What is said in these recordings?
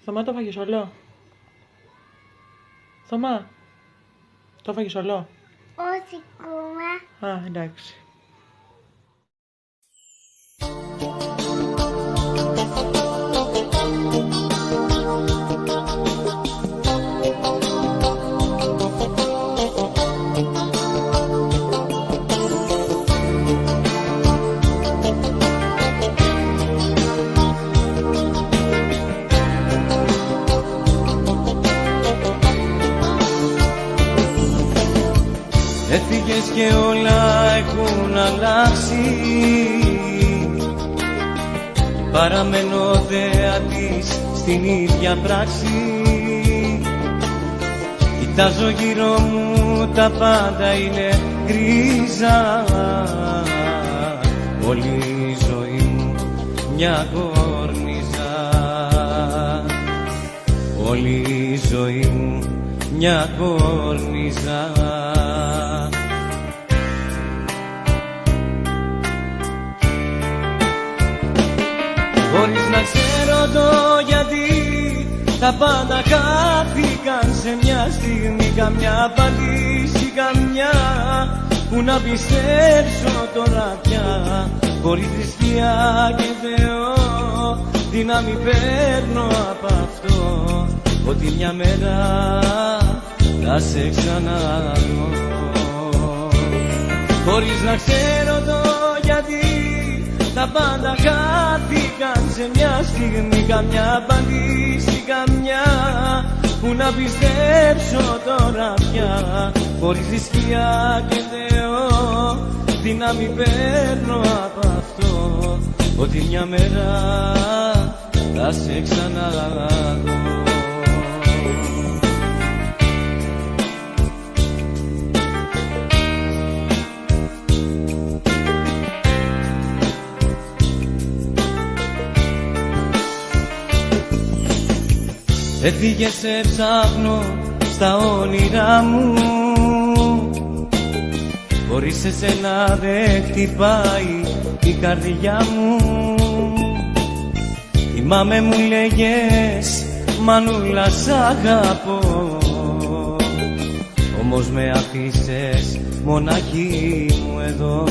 Θωμά, το φάγες όλο? Θωμά, το φάγες όλο? Όχι ακόμα. Α, εντάξει. Έφυγες και όλα έχουν αλλάξει. Παραμένω θεατής στην ίδια πράξη. Κοιτάζω γύρω μου, τα πάντα είναι γκρίζα. Όλη η ζωή μου μια κορνίζα. Όλη η ζωή μου μια κορνίζα. Χωρίς να ξέρω το γιατί, τα πάντα χάθηκαν σε μια στιγμή. Καμιά απαντήσει, καμιά που να πιστέψω τώρα πια. Χωρίς θρησκεία και Θεό, δύναμη παίρνω απ' αυτό, ότι μια μέρα θα σε ξαναδώ. Χωρίς να ξέρω το γιατί, τα πάντα χάθηκαν σε μια στιγμή. Καμιά απαντήσει, καμιά που να πιστέψω τώρα πια. Χωρίς θρησκεία και Θεό, δύναμη παίρνω απ' αυτό, ότι μια μέρα θα σε ξαναδώ. Έφυγες, σε ψάχνω στα όνειρά μου. Χωρίς εσένα δεν χτυπάει η καρδιά μου. Θυμάμαι μου λέγες, Μανούλα σ' αγαπώ. Όμως με αφήσες μοναχή μου εδώ.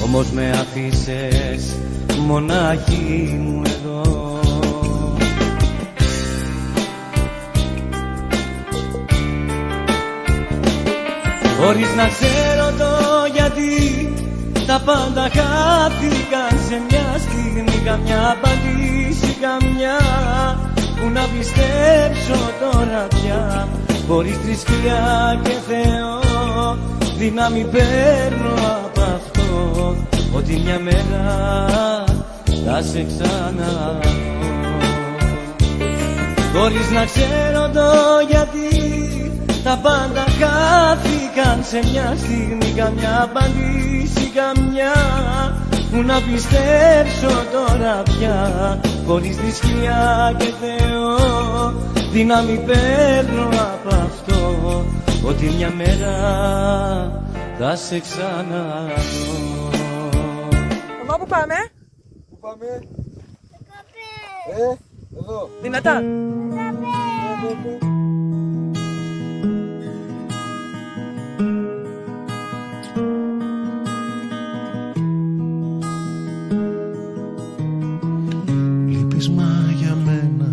Όμως με αφήσες μοναχή μου εδώ. Χωρίς να ξέρω το γιατί, τα πάντα χάθηκαν σε μια στιγμή. Καμιά απαντήσει, καμιά που να πιστέψω τώρα πια. Χωρίς θρησκεία και Θεό, δύναμη παίρνω απ' αυτό, ότι μια μέρα θα σε ξαναδώ. Χωρίς να ξέρω το γιατί, τα πάντα χάθηκαν σε μια στιγμή. Καμιά απαντήσει, καμιά που να πιστέψω τώρα πια. Χωρίς θρησκεία και Θεό, δύναμη παίρνω απ' αυτό, ότι μια μέρα θα σε ξαναδώ. Μαμά, πού πάμε? Πού πάμε? Εδώ. Δυνατά. Λείπεις μα για μένα,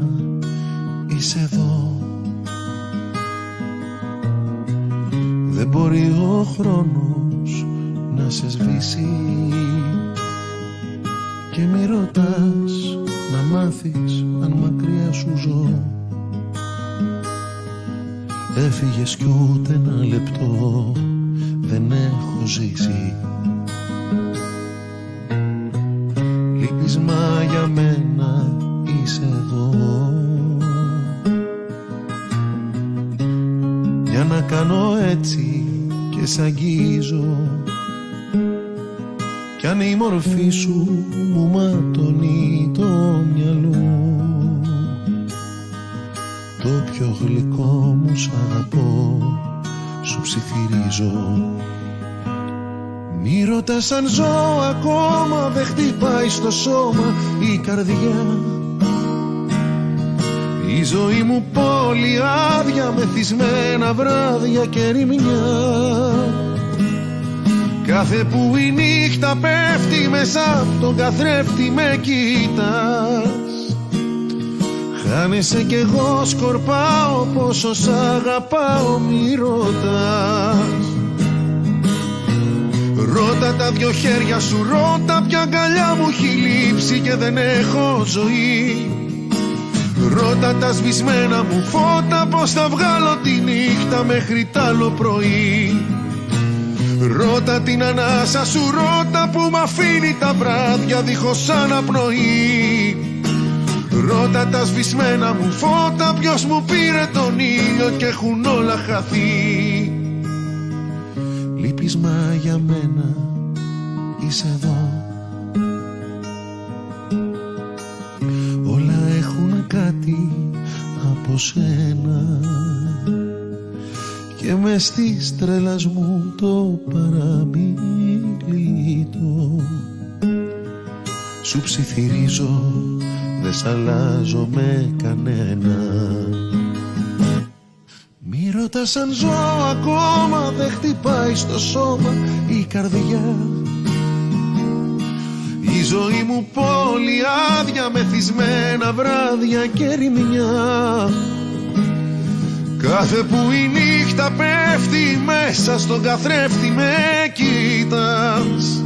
είσαι εδώ. Δεν μπορεί ο χρόνος να σε σβήσει. Και μη ρωτάς να μάθεις αν μακριά σου ζω. Έφυγες κι ούτε ένα λεπτό δεν έχω ζήσει. Λείπεις μα για μένα, είσαι εδώ. Για να κάνω έτσι και σ' αγγίζω. Κι αν η μορφή σου μου ματώνει το μυαλό, το πιο γλυκό μου σ' αγαπώ, σου ψιθυρίζω. Μη ρωτάς αν ζω ακόμα, δεν χτυπάει στο σώμα η καρδιά. Η ζωή μου πόλη άδεια, μεθυσμένα βράδια και ρημιά. Κάθε που η νύχτα πέφτει μέσα απ' τον καθρέφτη με κοιτάς. Χάνεσαι κι εγώ σκορπάω, πόσο σ' αγαπάω μη ρωτάς. Ρώτα τα δυο χέρια σου, ρώτα ποια αγκαλιά μου έχει λείψει και δεν έχω ζωή. Ρώτα τα σβησμένα μου φώτα, πως θα βγάλω τη νύχτα μέχρι τ' άλλο πρωί. Ρώτα την ανάσα σου, ρώτα που μ' αφήνει τα βράδια δίχως αναπνοή. Ρώτα τα σβησμένα μου φώτα, ποιος μου πήρε τον ήλιο και έχουν όλα χαθεί. Λείπεις μα για μένα, είσαι εδώ. Όλα έχουν κάτι από σένα και μες της τρέλας μου το παραμίλητο σου ψιθυρίζω, δεν σ' αλλάζω με κανένα. Μη ρωτάς αν ζω ακόμα, δεν χτυπάει στο σώμα η καρδιά. Η ζωή μου πόλη άδεια, μεθυσμένα βράδια και ρημιά. Κάθε που η νύχτα πέφτει μέσα στον καθρέφτη με κοιτάς.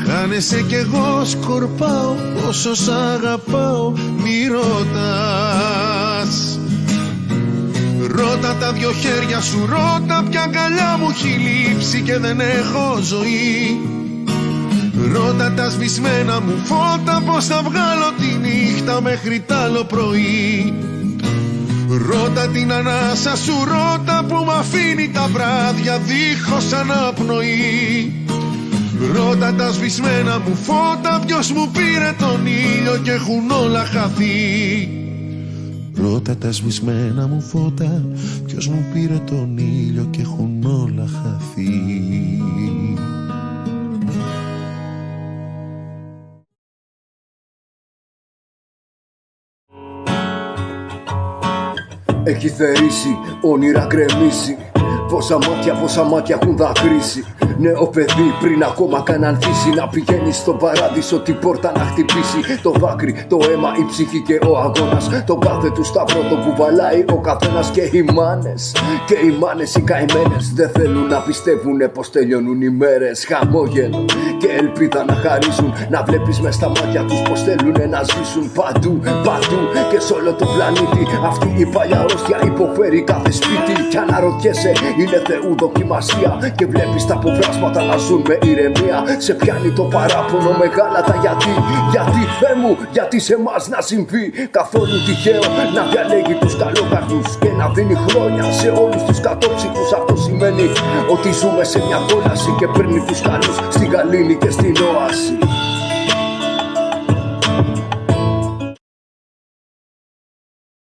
Χάνεσαι κι εγώ σκορπάω, πόσο σ' αγαπάω μη ρωτάς. Ρώτα τα δυο χέρια σου, ρώτα ποια αγκαλιά μου έχει λείψει και δεν έχω ζωή. Ρώτα τα σβησμένα μου φώτα, πως θα βγάλω τη νύχτα μέχρι τ' άλλο πρωί. Ρώτα την ανάσα σου, ρώτα που μ' αφήνει τα βράδια δίχως αναπνοή. Ρώτα τα σβησμένα μου φώτα, ποιος μου πήρε τον ήλιο και έχουν όλα χαθεί. Ρώτα τα σβησμένα μου φώτα, ποιος μου πήρε τον ήλιο και έχουν όλα χαθεί. Έχει θερήσει, όνειρα κρεμίσει. Πόσα μάτια έχουν δακρύσει. Νέο παιδί πριν ακόμα καν ανθίσει. Να πηγαίνει στον παράδεισο την πόρτα να χτυπήσει. Το δάκρυ, το αίμα, η ψυχή και ο αγώνας. Τον κάθε του σταυρό το κουβαλάει ο καθένας. Και οι μάνες, οι καημένες δεν θέλουν να πιστεύουνε πως τελειώνουν οι μέρες. Χαμόγελο και ελπίδα να χαρίζουν. Να βλέπεις μες στα μάτια τους πως θέλουνε να ζήσουν. Παντού και σε όλο το πλανήτη. Αυτή η παλιά αρρώστια υποφέρει κάθε σπίτι. Κι αναρωτιέσαι, είναι Θεού δοκιμασία. Και βλέπεις τα αποβράσματα να ζουν με ηρεμία. Σε πιάνει το παράπονο μεγάλα τα γιατί. Γιατί Θεέ μου, γιατί σε εμάς να συμβεί. Καθόλου τυχαίο να διαλέγει τους καλόκαρδους και να δίνει χρόνια σε όλους τους κατόψυχους. Αυτό σημαίνει ότι ζούμε σε μια κόλαση και παίρνει τους καλούς στην γαλήνη και στην όαση.